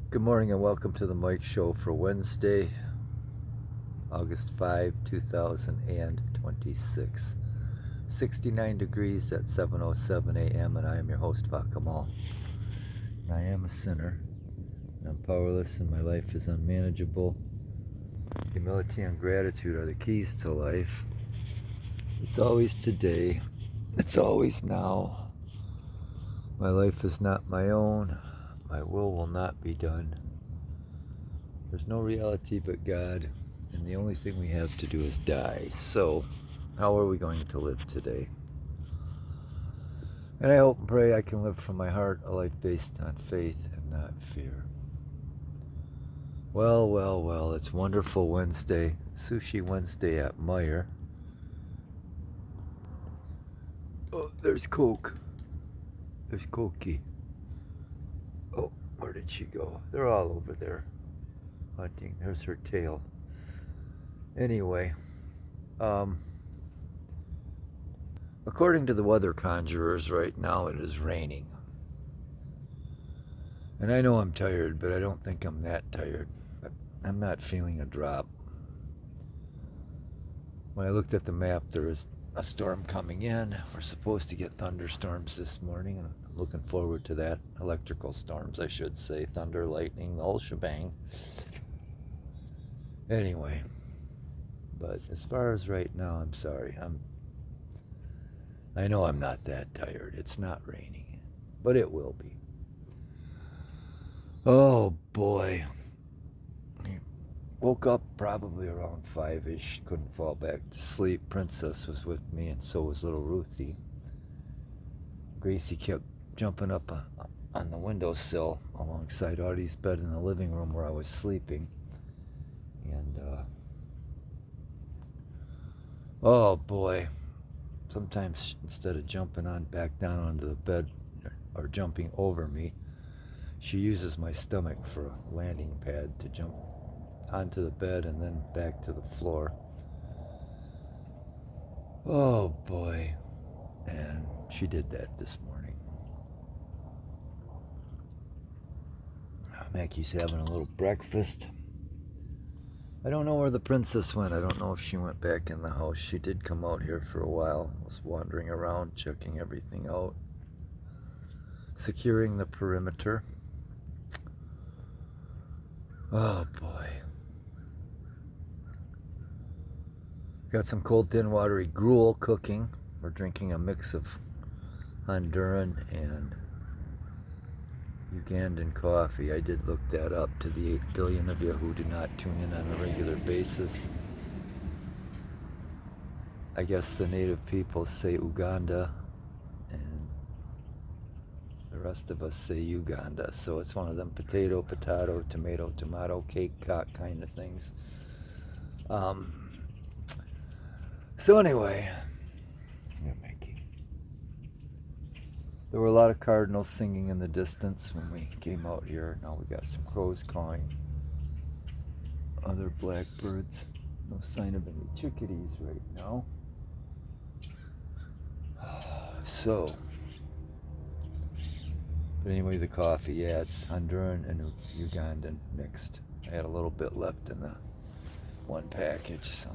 Good morning and welcome to the Mike Show for Wednesday, August 5, 2026. 69 degrees at 7:07 a.m. and I am your host, Vakamal. I am a sinner. I'm powerless and my life is unmanageable. Humility and gratitude are the keys to life. It's always today. It's always now. My life is not my own. My will not be done. There's no reality but God, and the only thing we have to do is die. So, how are we going to live today? And I hope and pray I can live from my heart a life based on faith and not fear. Well, it's Wonderful Wednesday, Sushi Wednesday at Meijer. Oh, there's Coke. There's Koki. Oh, where did she go? They're all over there hunting. There's her tail. Anyway, according to the weather conjurers right now, it is raining. And I know I'm tired, but I don't think I'm that tired. I'm not feeling a drop. When I looked at the map, there is a storm coming in. We're supposed to get thunderstorms this morning, and I'm looking forward to that. Electrical storms, I should say. Thunder, lightning, the whole shebang. Anyway, but as far as right now, I'm sorry. I know I'm not that tired. It's not raining, but it will be. Oh boy. Woke up probably around 5-ish. Couldn't fall back to sleep. Princess was with me, and so was little Ruthie. Gracie kept jumping up on the windowsill alongside Audie's bed in the living room where I was sleeping. And, oh boy. Sometimes instead of jumping on back down onto the bed or jumping over me, she uses my stomach for a landing pad to jump onto the bed and then back to the floor. Oh boy. And she did that this morning. Mackie's having a little breakfast. I don't know where the princess went. I don't know if she went back in the house. She did come out here for a while. Was wandering around, checking everything out, securing the perimeter. Oh boy. Got some cold, thin, watery gruel cooking. We're drinking a mix of Honduran and Ugandan coffee. I did look that up to the 8 billion of you who do not tune in on a regular basis. I guess the native people say Uganda, and the rest of us say Uganda. So it's one of them potato, tomato, cake, cock kind of things. So anyway, there were a lot of cardinals singing in the distance when we came out here. Now we got some crows cawing, other blackbirds. No sign of any chickadees right now. So, but anyway, the coffee, yeah, it's Honduran and Ugandan mixed. I had a little bit left in the one package, so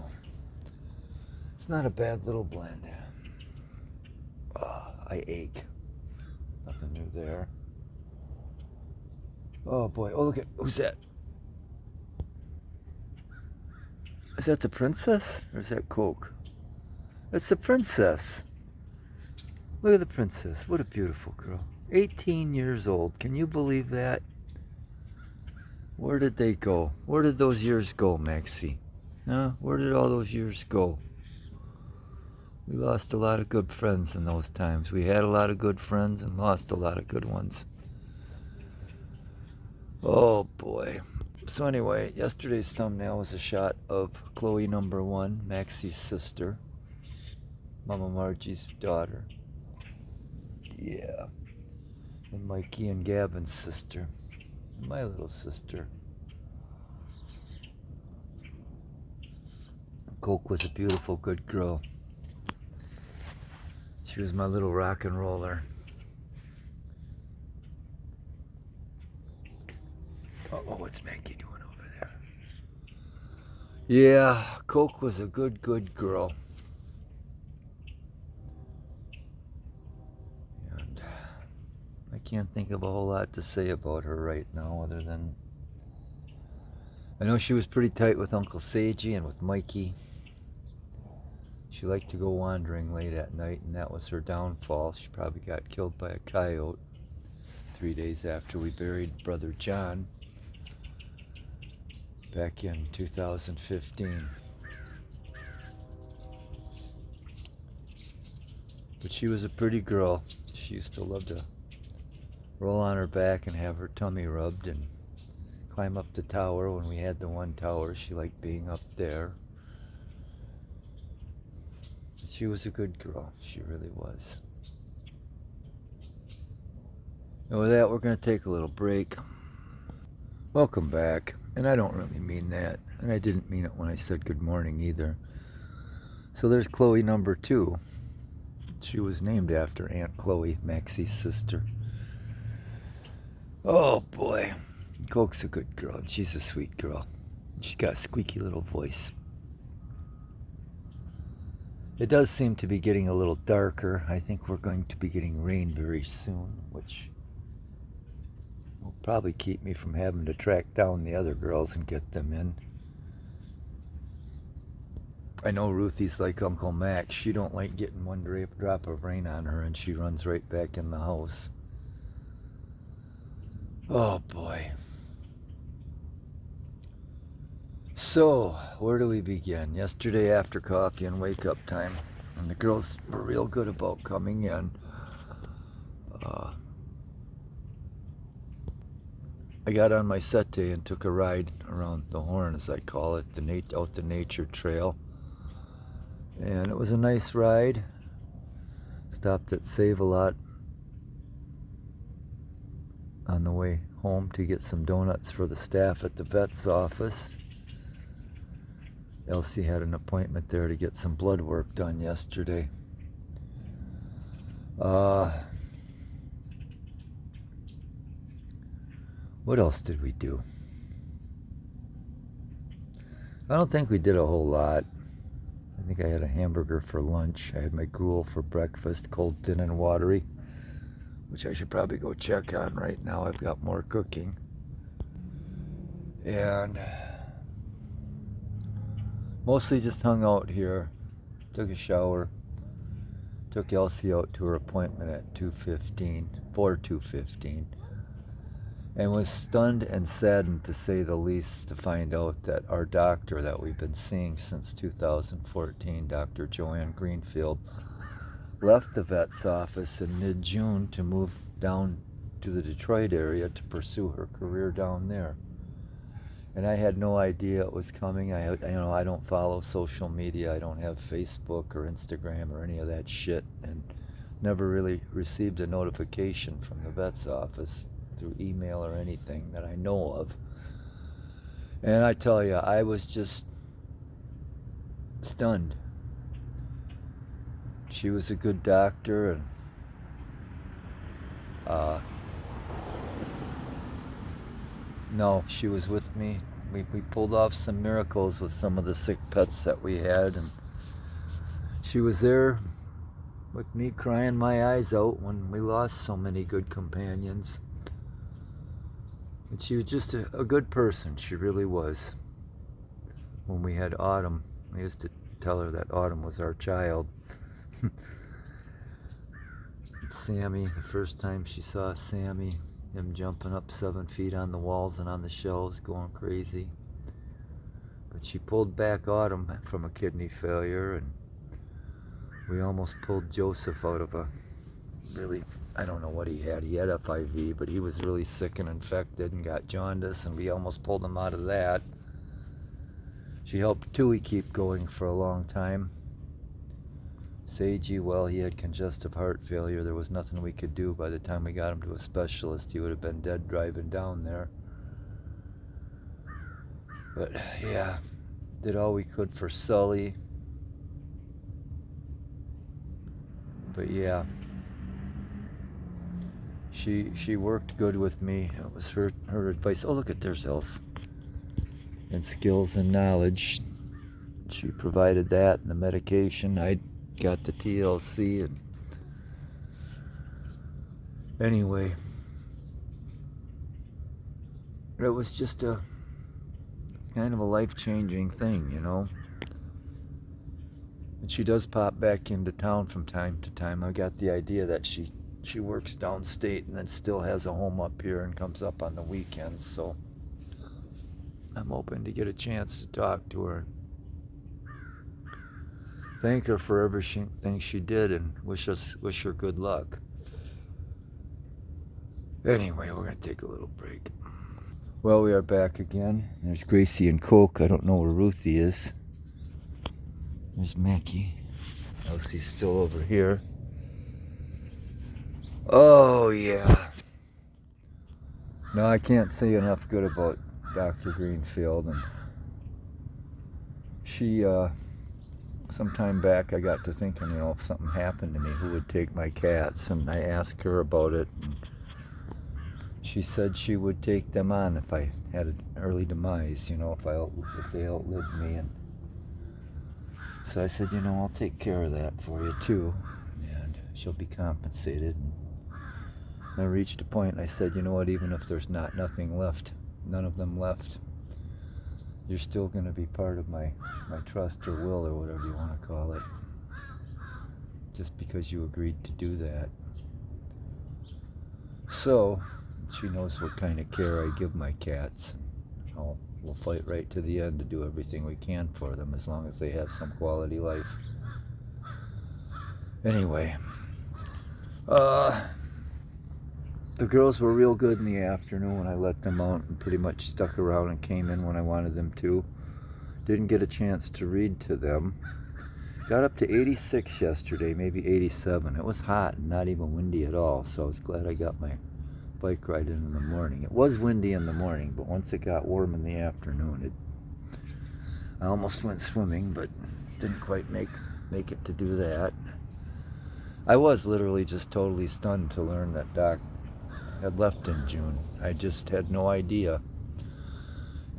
it's not a bad little blend. I ache. Nothing new there. Oh boy, oh look at, who's that? Is that the princess, or is that Coke? It's the princess. Look at the princess, what a beautiful girl. 18 years old, can you believe that? Where did they go? Where did those years go, Maxie? Huh? Where did all those years go? We lost a lot of good friends in those times. We had a lot of good friends and lost a lot of good ones. Oh boy. So anyway, yesterday's thumbnail was a shot of Chloe number 1, Maxie's sister, Mama Margie's daughter. Yeah. And Mikey and Gavin's sister. And my little sister. Coke was a beautiful, good girl. She was my little rock and roller. Uh-oh, what's Maggie doing over there? Yeah, Coke was a good girl. And I can't think of a whole lot to say about her right now other than I know she was pretty tight with Uncle Seiji and with Mikey. She liked to go wandering late at night, and that was her downfall. She probably got killed by a coyote 3 days after we buried Brother John back in 2015. But she was a pretty girl. She used to love to roll on her back and have her tummy rubbed and climb up the tower. When we had the one tower, she liked being up there. She was a good girl. She really was. And with that, we're going to take a little break. Welcome back. And I don't really mean that. And I didn't mean it when I said good morning either. So there's Chloe number 2. She was named after Aunt Chloe, Maxie's sister. Oh boy. Coke's a good girl, and she's a sweet girl. She's got a squeaky little voice. It does seem to be getting a little darker. I think we're going to be getting rain very soon, which will probably keep me from having to track down the other girls and get them in. I know Ruthie's like Uncle Mac. She don't like getting one drop of rain on her, and she runs right back in the house. Oh boy. So, where do we begin? Yesterday after coffee and wake-up time, and the girls were real good about coming in. I got on my settee and took a ride around the Horn, as I call it, out the nature trail. And it was a nice ride. Stopped at Save-A-Lot on the way home to get some donuts for the staff at the vet's office. Elsie had an appointment there to get some blood work done yesterday. What else did we do? I don't think we did a whole lot. I think I had a hamburger for lunch. I had my gruel for breakfast, cold, thin, and watery, which I should probably go check on right now. I've got more cooking. And mostly just hung out here, took a shower, took Elsie out to her appointment at 2:15, and was stunned and saddened, to say the least, to find out that our doctor that we've been seeing since 2014, Dr. Joanne Greenfield, left the vet's office in mid-June to move down to the Detroit area to pursue her career down there. And I had no idea it was coming. I don't follow social media. I don't have Facebook or Instagram or any of that shit, and never really received a notification from the vet's office through email or anything that I know of. And I tell you, I was just stunned. She was a good doctor, and no, she was with me. We pulled off some miracles with some of the sick pets that we had, and she was there with me crying my eyes out when we lost so many good companions. And she was just a good person. She really was. When we had Autumn, I used to tell her that Autumn was our child. Sammy, the first time she saw Sammy, him jumping up 7 feet on the walls and on the shelves, going crazy. But she pulled back Autumn from a kidney failure, and we almost pulled Joseph out of a really, I don't know what he had. He had FIV, but he was really sick and infected and got jaundice, and we almost pulled him out of that. She helped Tui keep going for a long time. Seiji, well, he had congestive heart failure. There was nothing we could do. By the time we got him to a specialist, he would have been dead driving down there. But yeah, did all we could for Sully. But yeah, She worked good with me. It was her advice. Oh, look at there's Else. And skills and knowledge. She provided that and the medication. I got the TLC and anyway, it was just a kind of a life-changing thing, you know. And she does pop back into town from time to time. I got the idea that she works downstate and then still has a home up here and comes up on the weekends, so I'm hoping to get a chance to talk to her. Thank her for everything she did and wish her good luck. Anyway, we're going to take a little break. Well, we are back again. There's Gracie and Coke. I don't know where Ruthie is. There's Mackie. Elsie's still over here. Oh, yeah. No, I can't say enough good about Dr. Greenfield. And she, some time back, I got to thinking, you know, if something happened to me, who would take my cats? And I asked her about it. And she said she would take them on if I had an early demise, you know, if they outlived me. And so I said, you know, I'll take care of that for you too, and she'll be compensated. And I reached a point, I said, you know what, even if there's nothing left, none of them left, you're still going to be part of my trust or will or whatever you want to call it, just because you agreed to do that. So she knows what kind of care I give my cats. We'll fight right to the end to do everything we can for them as long as they have some quality life. Anyway, the girls were real good in the afternoon when I let them out and pretty much stuck around and came in when I wanted them to. Didn't get a chance to read to them. Got up to 86 yesterday, maybe 87. It was hot and not even windy at all, so I was glad I got my bike ride in the morning. It was windy in the morning, but once it got warm in the afternoon, I almost went swimming, but didn't quite make it to do that. I was literally just totally stunned to learn that Doc had left in June. I just had no idea.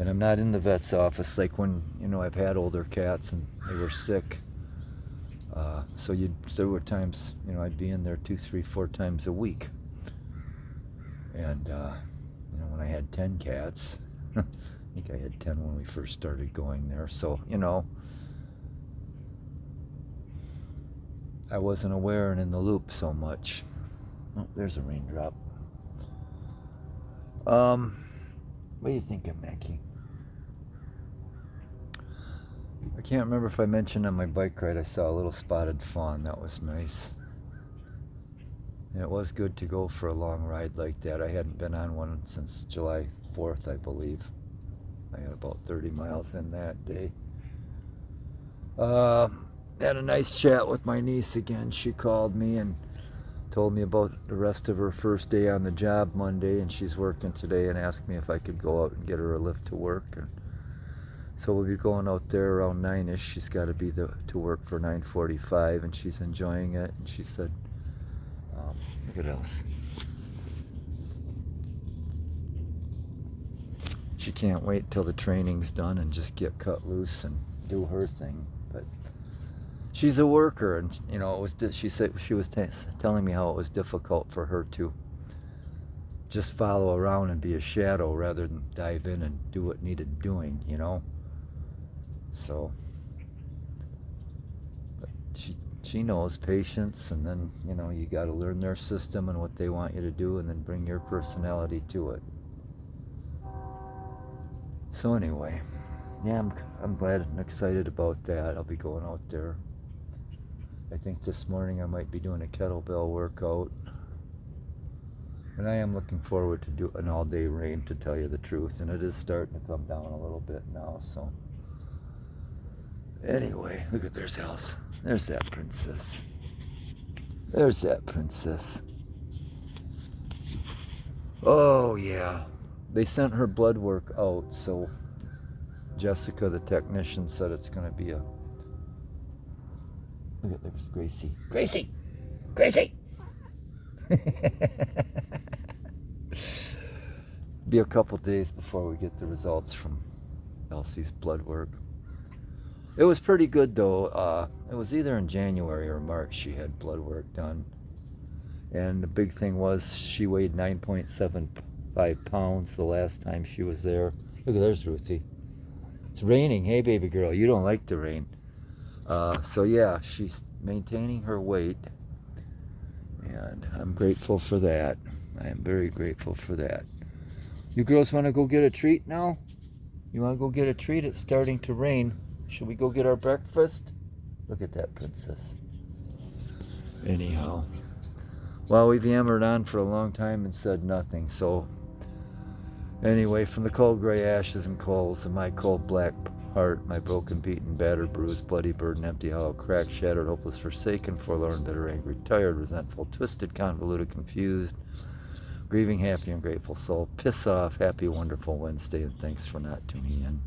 And I'm not in the vet's office like when, you know, I've had older cats and they were sick. So there were times, you know, I'd be in there 2, 3, 4 times a week. And, you know, when I had 10 cats, I think I had 10 when we first started going there. So, you know, I wasn't aware and in the loop so much. Oh, there's a raindrop. What are you thinking, Mackie? I can't remember if I mentioned on my bike ride I saw a little spotted fawn. That was nice. And it was good to go for a long ride like that. I hadn't been on one since July 4th, I believe. I had about 30 miles in that day. Had a nice chat with my niece again. She called me and told me about the rest of her first day on the job Monday, and she's working today, and asked me if I could go out and get her a lift to work. And so we'll be going out there around 9-ish. She's got to be to work for 9:45, and she's enjoying it. And she said, look at else. She can't wait till the training's done and just get cut loose and do her thing. But she's a worker, and you know, she said she was telling me how it was difficult for her to just follow around and be a shadow rather than dive in and do what needed doing, you know. So, but she knows patience, and then, you know, you got to learn their system and what they want you to do, and then bring your personality to it. So anyway, yeah, I'm glad and excited about that. I'll be going out there. I think this morning I might be doing a kettlebell workout. And I am looking forward to do an all-day rain, to tell you the truth. And it is starting to come down a little bit now, so. Anyway, look at there's Alice. There's that princess. There's that princess. Oh, yeah. They sent her blood work out, so Jessica, the technician, said it's going to be a... Look at there's Gracie. Gracie! Gracie! Be a couple days before we get the results from Elsie's blood work. It was pretty good though. It was either in January or March she had blood work done. And the big thing was she weighed 9.75 pounds the last time she was there. Look at there's Ruthie. It's raining. Hey, baby girl, you don't like the rain. So yeah, she's maintaining her weight. And I'm grateful for that. I am very grateful for that. You girls want to go get a treat now? You want to go get a treat? It's starting to rain. Should we go get our breakfast? Look at that princess. Anyhow. Well, we've yammered on for a long time and said nothing. So, anyway, from the cold gray ashes and coals of my cold black heart, my broken, beaten, battered, bruised, bloody, burdened, empty, hollow, cracked, shattered, hopeless, forsaken, forlorn, bitter, angry, tired, resentful, twisted, convoluted, confused, grieving, happy, and grateful soul. Piss off. Happy, wonderful Wednesday, and thanks for not tuning in.